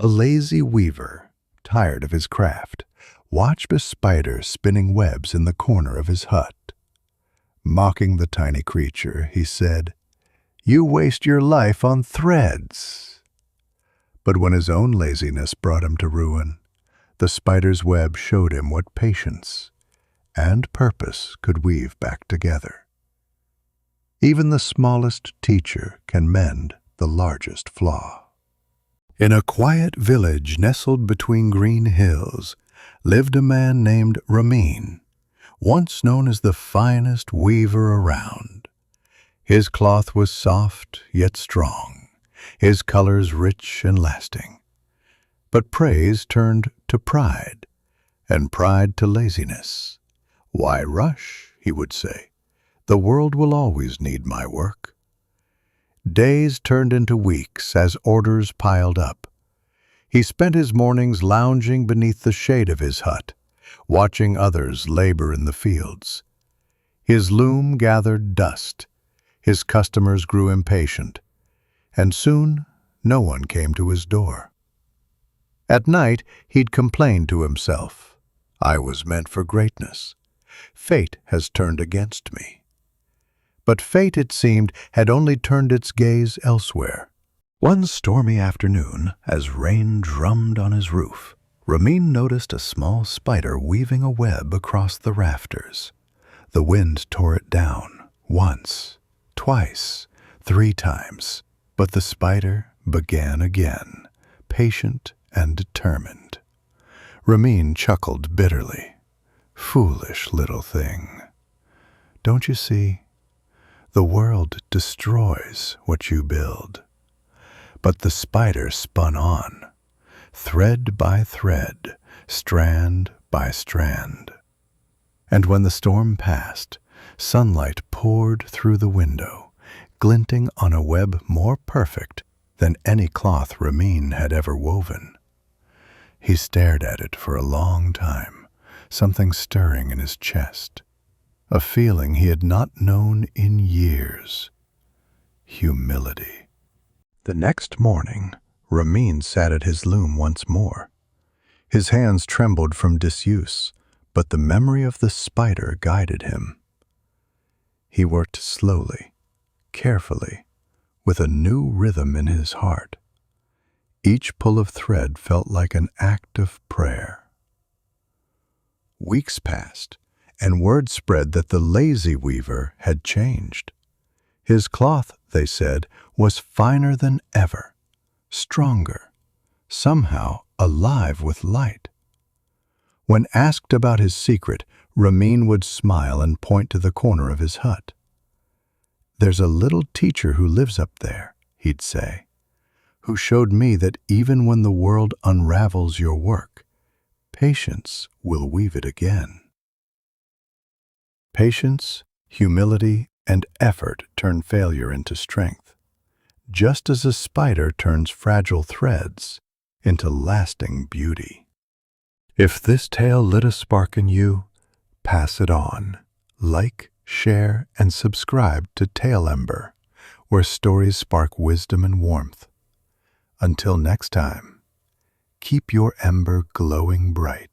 A lazy weaver, tired of his craft, watched a spider spinning webs in the corner of his hut. Mocking the tiny creature, he said, "You waste your life on threads." But when his own laziness brought him to ruin, the spider's web showed him what patience and purpose could weave back together. Even the smallest teacher can mend the largest flaw. In a quiet village nestled between green hills lived a man named Ramin, once known as the finest weaver around. His cloth was soft yet strong, his colors rich and lasting. But praise turned to pride, and pride to laziness. "Why rush?" he would say. "The world will always need my work." Days turned into weeks as orders piled up. He spent his mornings lounging beneath the shade of his hut, watching others labor in the fields. His loom gathered dust, his customers grew impatient, and soon no one came to his door. At night he'd complain to himself, "I was meant for greatness. Fate has turned against me." But fate, it seemed, had only turned its gaze elsewhere. One stormy afternoon, as rain drummed on his roof, Ramin noticed a small spider weaving a web across the rafters. The wind tore it down, once, twice, 3 times, but the spider began again, patient and determined. Ramin chuckled bitterly. "Foolish little thing. Don't you see? The world destroys what you build." But the spider spun on, thread by thread, strand by strand. And when the storm passed, sunlight poured through the window, glinting on a web more perfect than any cloth Ramin had ever woven. He stared at it for a long time, something stirring in his chest, a feeling he had not known in years: humility. The next morning, Ramin sat at his loom once more. His hands trembled from disuse, but the memory of the spider guided him. He worked slowly, carefully, with a new rhythm in his heart. Each pull of thread felt like an act of prayer. Weeks passed, and word spread that the lazy weaver had changed. His cloth, they said, was finer than ever, stronger, somehow alive with light. When asked about his secret, Ramin would smile and point to the corner of his hut. "There's a little teacher who lives up there," he'd say, "who showed me that even when the world unravels your work, patience will weave it again." Patience, humility, and effort turn failure into strength, just as a spider turns fragile threads into lasting beauty. If this tale lit a spark in you, pass it on. Like, share, and subscribe to Tale Ember, where stories spark wisdom and warmth. Until next time, keep your ember glowing bright.